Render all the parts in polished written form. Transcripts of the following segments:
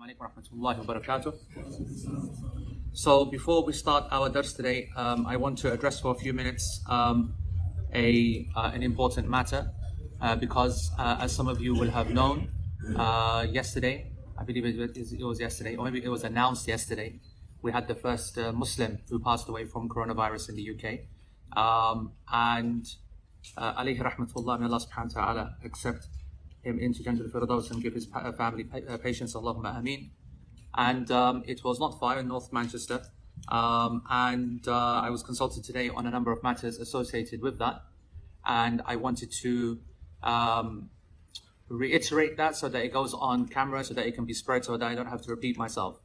alaikum wa rahmatullahi wa barakatuh. So before we start our dars today, I want to address for a few minutes an important matter because as some of you will have known, yesterday, I believe it was yesterday, or maybe it was announced yesterday, we had the first Muslim who passed away from coronavirus in the UK. And alayhi rahmatullah, may Allah subhanahu wa ta'ala accept him into Jannah al-Firdaus and give his family patience, Allahumma ameen. And it was not far in North Manchester. And I was consulted today on a number of matters associated with that. And I wanted to reiterate that so that it goes on camera, so that it can be spread, so that I don't have to repeat myself.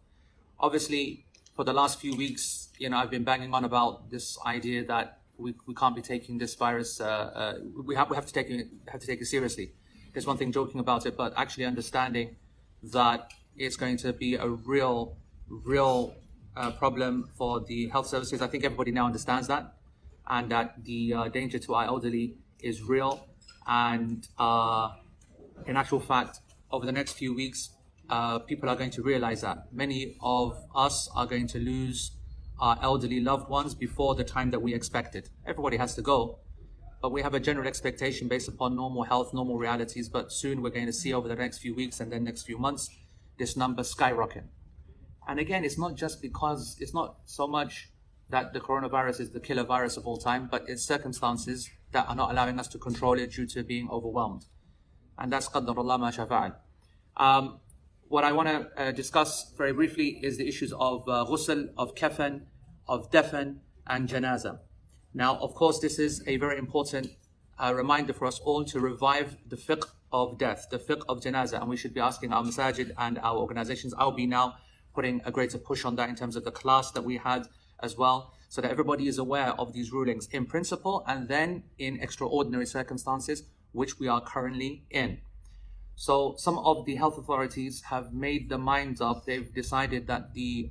Obviously, for the last few weeks, I've been banging on about this idea that we can't be taking this virus. We have to take it seriously. There's one thing joking about it, but actually understanding that it's going to be a real problem for the health services. I think everybody now understands that, and that the danger to our elderly is real. And in actual fact, over the next few weeks, people are going to realize that many of us are going to lose our elderly loved ones before the time that we expected. Everybody has to go, but we have a general expectation based upon normal health, normal realities. But soon we're going to see over the next few weeks and then next few months, this number skyrocket. And again, it's not just because, it's not so much that the coronavirus is the killer virus of all time, but it's circumstances that are not allowing us to control it due to being overwhelmed. And that's qaddarullah ma shafa'al. What I want to discuss very briefly is the issues of ghusl, of kafan, of dafan, and janaza. Now, of course, this is a very important reminder for us all to revive the fiqh of death, the fiqh of janaza, and we should be asking our masajid and our organizations. I'll be now putting a greater push on that in terms of the class that we had as well, so that everybody is aware of these rulings in principle and then in extraordinary circumstances, which we are currently in. So some of the health authorities have made their minds up. They've decided that the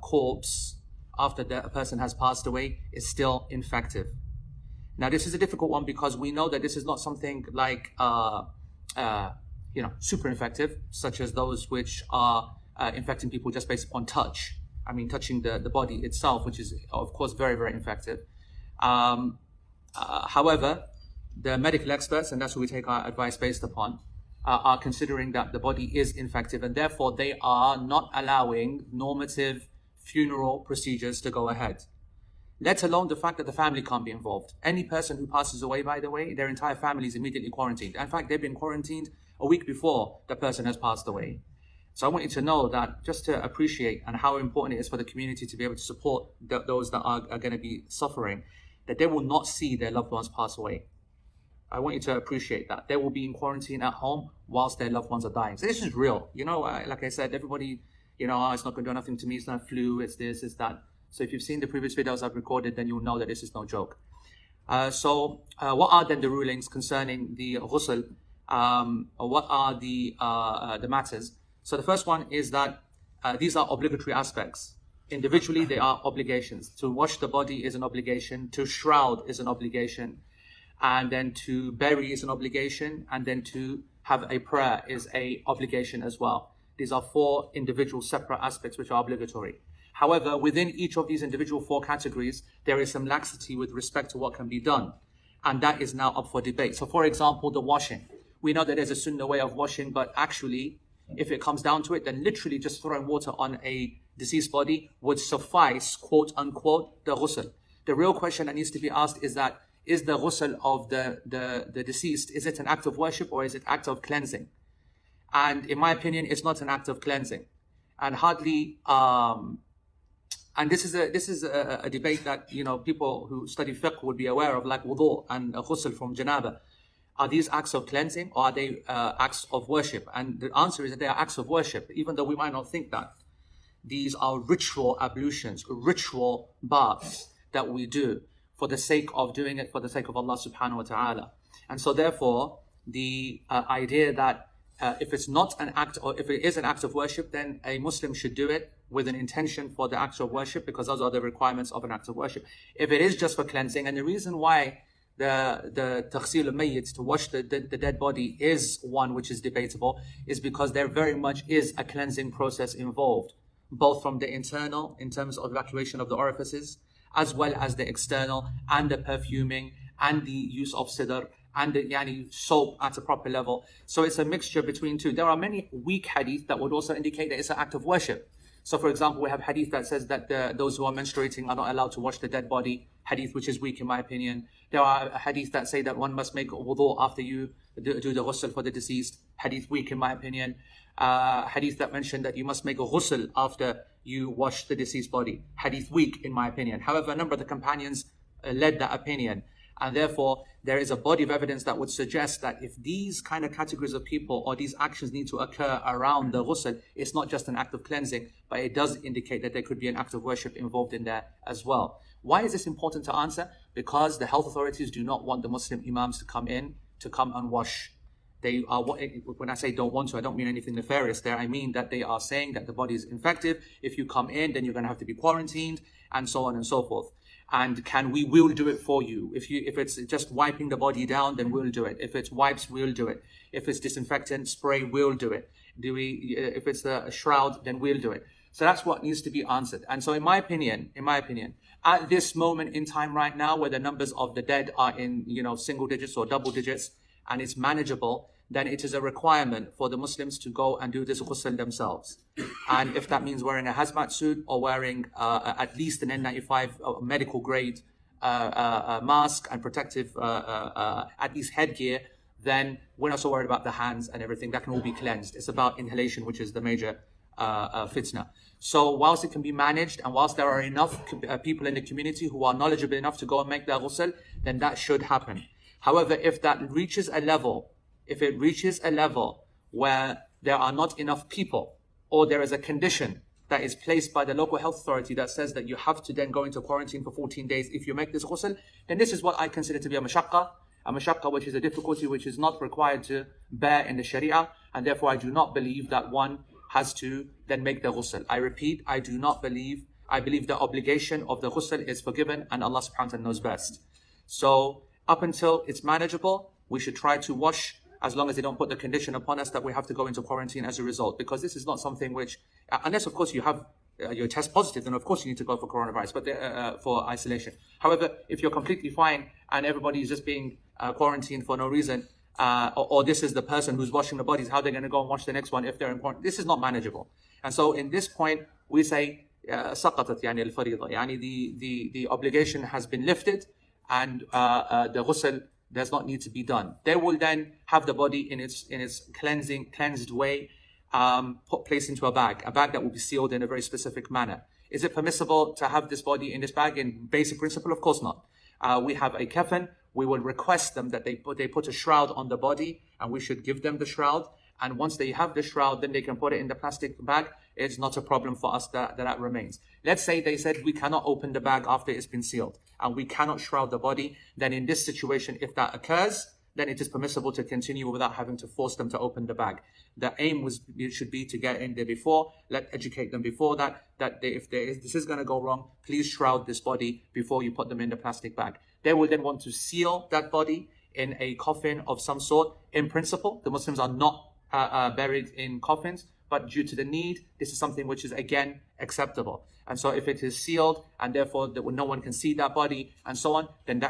corpse, after a person has passed away, is still infective. Now, this is a difficult one because we know that this is not something like, super infective, such as those which are infecting people just based upon touch. I mean, touching the body itself, which is, of course, very, very infective. However, the medical experts, and that's what we take our advice based upon, are considering that the body is infective, and therefore they are not allowing normative funeral procedures to go ahead, let alone the fact that the family can't be involved. Any person who passes away, by the way, their entire family is immediately quarantined. In fact, they've been quarantined a week before the person has passed away. So I want you to know that, just to appreciate and how important it is for the community to be able to support those that are going to be suffering, that they will not see their loved ones pass away. I want you to appreciate that. They will be in quarantine at home whilst their loved ones are dying. So this is real. Like I said, everybody, it's not going to do nothing to me. It's not flu. It's this, it's that. So if you've seen the previous videos I've recorded, then you'll know that this is no joke. So what are then the rulings concerning the ghusl? What are the matters? So the first one is that these are obligatory aspects. Individually, they are obligations. To wash the body is an obligation. To shroud is an obligation. And then to bury is an obligation, and then to have a prayer is an obligation as well. These are four individual separate aspects which are obligatory. However, within each of these individual four categories, there is some laxity with respect to what can be done. And that is now up for debate. So for example, the washing. We know that there's a sunnah way of washing, but actually, if it comes down to it, then literally just throwing water on a deceased body would suffice, quote unquote, the ghusl. The real question that needs to be asked is that, is the ghusl of the deceased, is it an act of worship or is it an act of cleansing? And in my opinion, it's not an act of cleansing. And hardly, and this is a debate that, people who study fiqh would be aware of, like wudu and ghusl from janaba. Are these acts of cleansing or are they acts of worship? And the answer is that they are acts of worship, even though we might not think that. These are ritual ablutions, ritual baths that we do for the sake of doing it, for the sake of Allah subhanahu wa ta'ala. And so therefore, the idea that if it's not an act, or if it is an act of worship, then a Muslim should do it with an intention for the act of worship, because those are the requirements of an act of worship. If it is just for cleansing, and the reason why the taghsil al-mayyit, to wash the dead body, is one which is debatable, is because there very much is a cleansing process involved, both from the internal, in terms of evacuation of the orifices, as well as the external, and the perfuming, and the use of sidr, and the soap at a proper level. So it's a mixture between two. There are many weak hadith that would also indicate that it's an act of worship. So for example, we have hadith that says that those who are menstruating are not allowed to wash the dead body, hadith which is weak in my opinion. There are hadith that say that one must make wudu after you do the ghusl for the deceased, hadith weak in my opinion. Hadith that mention that you must make a ghusl after you wash the deceased body, hadith weak in my opinion. However, a number of the companions led that opinion. And therefore, there is a body of evidence that would suggest that if these kind of categories of people or these actions need to occur around the ghusl, it's not just an act of cleansing, but it does indicate that there could be an act of worship involved in there as well. Why is this important to answer? Because the health authorities do not want the Muslim imams to come and wash. They are, when I say don't want to, I don't mean anything nefarious there. I mean that they are saying that the body is infective. If you come in, then you're going to have to be quarantined, and so on and so forth. And we'll do it for you. If it's just wiping the body down, then we'll do it. If it's wipes, we'll do it. If it's disinfectant spray, we'll do it. If it's the shroud, then we'll do it. So that's what needs to be answered. And so in my opinion, at this moment in time right now, where the numbers of the dead are in, single digits or double digits, and it's manageable, then it is a requirement for the Muslims to go and do this ghusl themselves. And if that means wearing a hazmat suit or wearing at least an N95 medical grade mask and protective, at least headgear, then we're not so worried about the hands and everything. That can all be cleansed. It's about inhalation, which is the major fitna. So whilst it can be managed, and whilst there are enough people in the community who are knowledgeable enough to go and make their ghusl, then that should happen. However, if it reaches a level where there are not enough people, or there is a condition that is placed by the local health authority that says that you have to then go into quarantine for 14 days if you make this ghusl, then this is what I consider to be a mashaqqa, which is a difficulty which is not required to bear in the Sharia, and therefore I do not believe that one has to then make the ghusl. I repeat, I believe the obligation of the ghusl is forgiven, and Allah subhanahu wa ta'ala knows best. So up until it's manageable, we should try to wash, as long as they don't put the condition upon us that we have to go into quarantine as a result. Because this is not something which, unless of course you have your test positive, then of course you need to go for coronavirus, but for isolation. However, if you're completely fine and everybody is just being quarantined for no reason, or this is the person who's washing the bodies, how they're going to go and wash the next one if they're in quarantine, this is not manageable. And so in this point, we say, سقطت يعني الفريضة, يعني the obligation has been lifted, and the ghusl does not need to be done. They will then have the body in its cleansed way, placed into a bag that will be sealed in a very specific manner. Is it permissible to have this body in this bag in basic principle? Of course not. We have a kafan. We will request them that they put a shroud on the body, and we should give them the shroud. And once they have the shroud, then they can put it in the plastic bag. It's not a problem for us that remains. Let's say they said we cannot open the bag after it's been sealed, and we cannot shroud the body. Then in this situation, if that occurs, then it is permissible to continue without having to force them to open the bag. The aim should be to get in there before, educate them before that if this is going to go wrong, please shroud this body before you put them in the plastic bag. They will then want to seal that body in a coffin of some sort. In principle, the Muslims are not buried in coffins, but due to the need, this is something which is again acceptable. And so if it is sealed and therefore no one can see that body and so on, then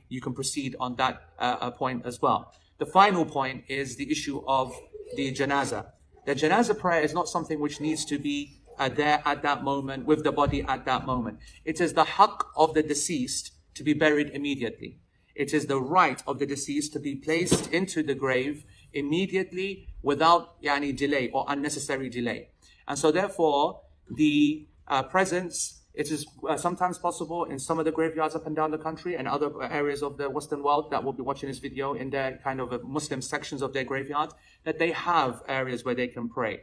you can proceed on that point as well. The final point is the issue of the janaza. The janaza prayer is not something which needs to be there at that moment, with the body at that moment. It is the haqq of the deceased to be buried immediately. It is the right of the deceased to be placed into the grave immediately without delay or unnecessary delay. And so therefore, the presence, it is sometimes possible in some of the graveyards up and down the country and other areas of the Western world that will be watching this video in their kind of Muslim sections of their graveyard, that they have areas where they can pray.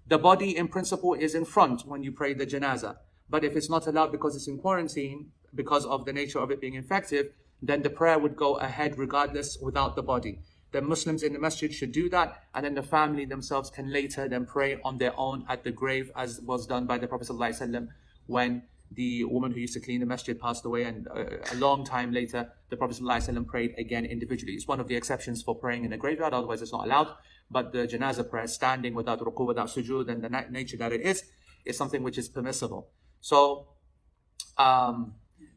The body in principle is in front when you pray the janaza. But if it's not allowed because it's in quarantine, because of the nature of it being infective, then the prayer would go ahead regardless without the body. The Muslims in the masjid should do that, and then the family themselves can later then pray on their own at the grave, as was done by the Prophet ﷺ when the woman who used to clean the masjid passed away, and a long time later, the Prophet ﷺ prayed again individually. It's one of the exceptions for praying in a graveyard, otherwise it's not allowed. But the janazah prayer, standing without ruku, without sujood, and the nature that it is something which is permissible. So,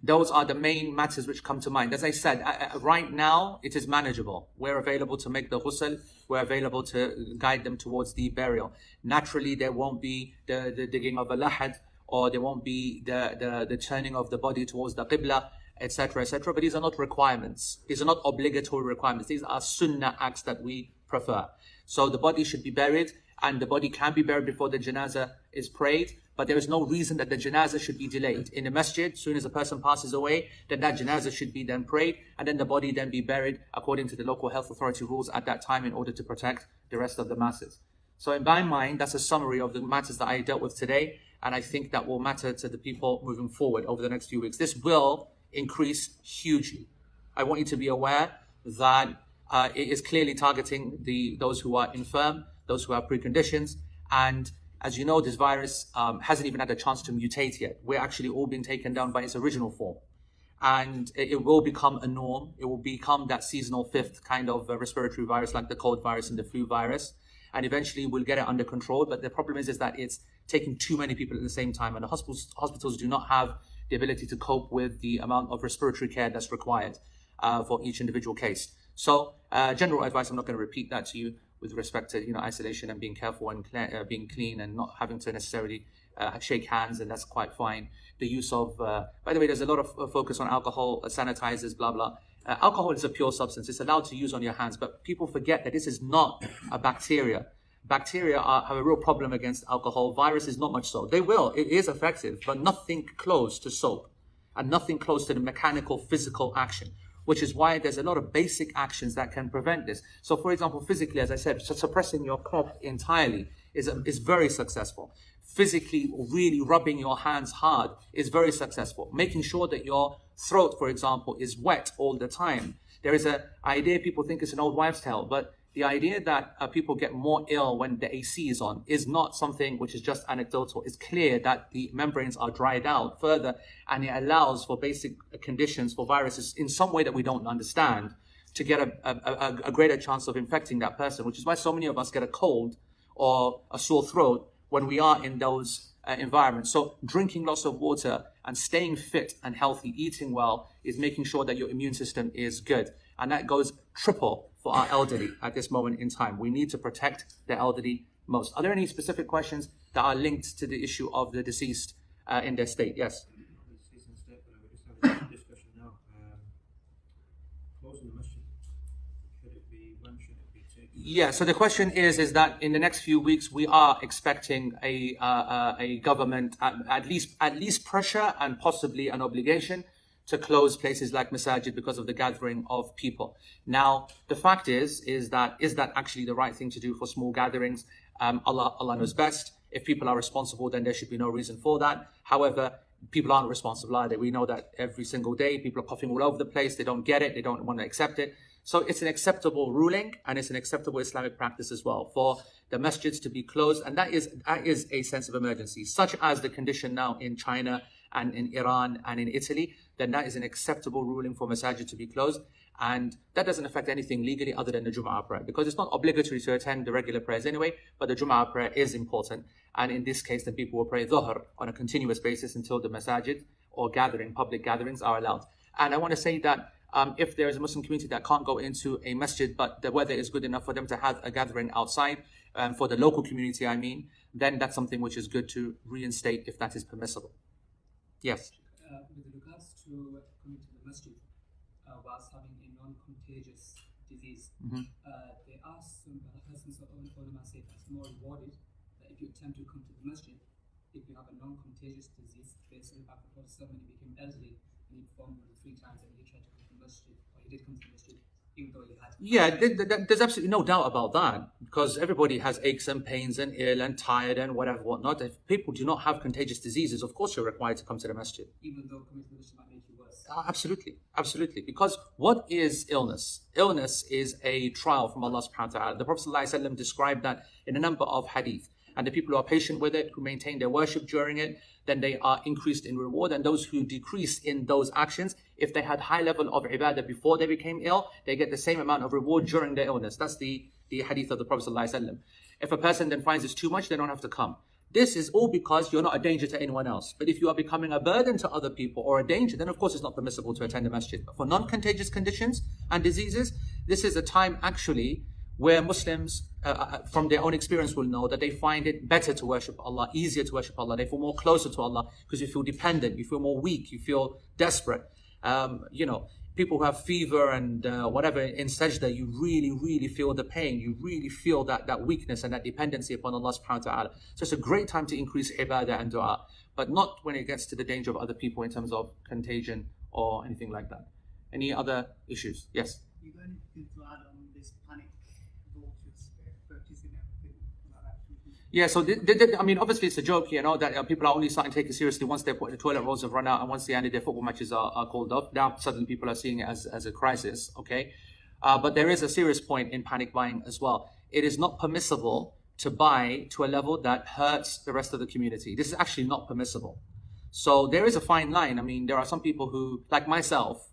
those are the main matters which come to mind. As I said, right now it is manageable. We're available to make the ghusl. We're available to guide them towards the burial. Naturally, there won't be the digging of a lahad, or there won't be the turning of the body towards the qibla, etc., etc. But these are not requirements. These are not obligatory requirements. These are sunnah acts that we prefer. So the body should be buried, and the body can be buried before the janazah is prayed. But there is no reason that the janazah should be delayed. In the masjid, as soon as a person passes away, then that janazah should be then prayed, and then the body then be buried according to the local health authority rules at that time in order to protect the rest of the masses. So in my mind, that's a summary of the matters that I dealt with today, and I think that will matter to the people moving forward over the next few weeks. This will increase hugely. I want you to be aware that it is clearly targeting those who are infirm, those who have preconditions, and as you know, this virus hasn't even had a chance to mutate yet. We're actually all being taken down by its original form. And it will become a norm. It will become that seasonal fifth kind of respiratory virus, like the cold virus and the flu virus. And eventually we'll get it under control. But the problem is that it's taking too many people at the same time. And the hospitals do not have the ability to cope with the amount of respiratory care that's required for each individual case. So general advice, I'm not going to repeat that to you, with respect to isolation and being careful and being clean and not having to necessarily shake hands, and that's quite fine. The use of, by the way, there's a lot of focus on alcohol, sanitizers, blah, blah. Alcohol is a pure substance. It's allowed to use on your hands, but people forget that this is not a bacteria. Bacteria have a real problem against alcohol. Viruses, not much so. It is effective, but nothing close to soap and nothing close to the mechanical, physical action, which is why there's a lot of basic actions that can prevent this. So for example, physically, as I said, suppressing your cough entirely is very successful. Physically, really rubbing your hands hard is very successful. Making sure that your throat, for example, is wet all the time. There is an idea, people think it's an old wives' tale, but the idea that people get more ill when the AC is on is not something which is just anecdotal. It's clear that the membranes are dried out further, and it allows for basic conditions for viruses in some way that we don't understand to get a greater chance of infecting that person, which is why so many of us get a cold or a sore throat when we are in those environments. So drinking lots of water and staying fit and healthy, eating well, is making sure that your immune system is good. And that goes triple for our elderly at this moment in time. We need to protect the elderly most. Are there any specific questions that are linked to the issue of the deceased in their state? Yes. Discussion now. Closing the masjid. When should it be taken? Yeah. So the question is that in the next few weeks we are expecting a government at least pressure and possibly an obligation to close places like masajid because of the gathering of people. Now, the fact is that actually the right thing to do for small gatherings? Allah knows best. If people are responsible, then there should be no reason for that. However, people aren't responsible either. We know that every single day people are coughing all over the place. They don't get it. They don't want to accept it. So it's an acceptable ruling, and it's an acceptable Islamic practice as well for the masjids to be closed. And that is a sense of emergency, such as the condition now in China and in Iran and in Italy. Then that is an acceptable ruling for masajid to be closed. And that doesn't affect anything legally other than the Jum'ah prayer, because it's not obligatory to attend the regular prayers anyway, but the Jum'ah prayer is important. And in this case, the people will pray Dhuhr on a continuous basis until the masajid or public gatherings are allowed. And I want to say that if there is a Muslim community that can't go into a masjid, but the weather is good enough for them to have a gathering outside, for the local community, then that's something which is good to reinstate if that is permissible. Yes. With regards to coming to the masjid whilst having a non-contagious disease, there are some persons of ulama say that's more rewarded that if you attempt to come to the masjid, if you have a non-contagious disease, based on the fact that when he became elderly and he performed 3 times and he tried to come to the masjid, or he did come to the masjid, even though he had. Yeah, there's absolutely no doubt about that, because everybody has aches and pains and ill and tired and whatnot. If people do not have contagious diseases, of course you're required to come to the masjid. Even though coming to the masjid might make you worse. Absolutely. Because what is illness? Illness is a trial from Allah subhanahu wa ta'ala. The Prophet ﷺ described that in a number of hadith. and the people who are patient with it, who maintain their worship during it, then they are increased in reward. And those who decrease in those actions, if they had high level of ibadah before they became ill, they get the same amount of reward during their illness. That's the hadith of the Prophet ﷺ. If a person then finds it's too much, they don't have to come. This is all because you're not a danger to anyone else. But if you are becoming a burden to other people or a danger, then of course it's not permissible to attend the masjid. But for non-contagious conditions and diseases, this is a time actually where Muslims, from their own experience, will know that they find it better to worship Allah, easier to worship Allah. They feel more closer to Allah because you feel dependent, you feel more weak, you feel desperate. People who have fever and whatever in sajda, you really feel the pain. You really feel that weakness and that dependency upon Allah subhanahu wa ta'ala. So it's a great time to increase ibadah and dua, but not when it gets to the danger of other people in terms of contagion or anything like that. Any other issues? Yes? You got anything to add on this panic vultures purchasing everything like that? Yeah, so obviously it's a joke, that people are only starting to take it seriously once their toilet rolls have run out and once their football matches are called off. Now suddenly people are seeing it as a crisis, okay? But there is a serious point in panic buying as well. It is not permissible to buy to a level that hurts the rest of the community. This is actually not permissible. So there is a fine line. There are some people who, like myself,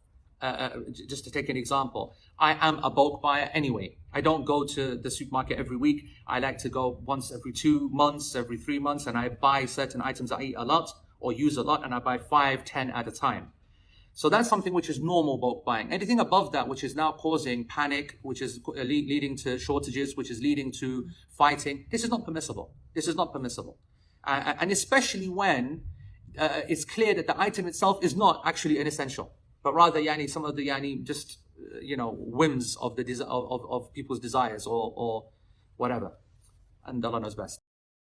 just to take an example, I am a bulk buyer anyway. I don't go to the supermarket every week. I like to go once every 2 months, every 3 months, and I buy certain items I eat a lot or use a lot, and I buy 5, 10 at a time. So that's something which is normal bulk buying. Anything above that, which is now causing panic, which is leading to shortages, which is leading to fighting, this is not permissible. This is not permissible. And especially when it's clear that the item itself is not actually an essential, but rather some of the just whims of the of people's desires or whatever. And Allah knows best.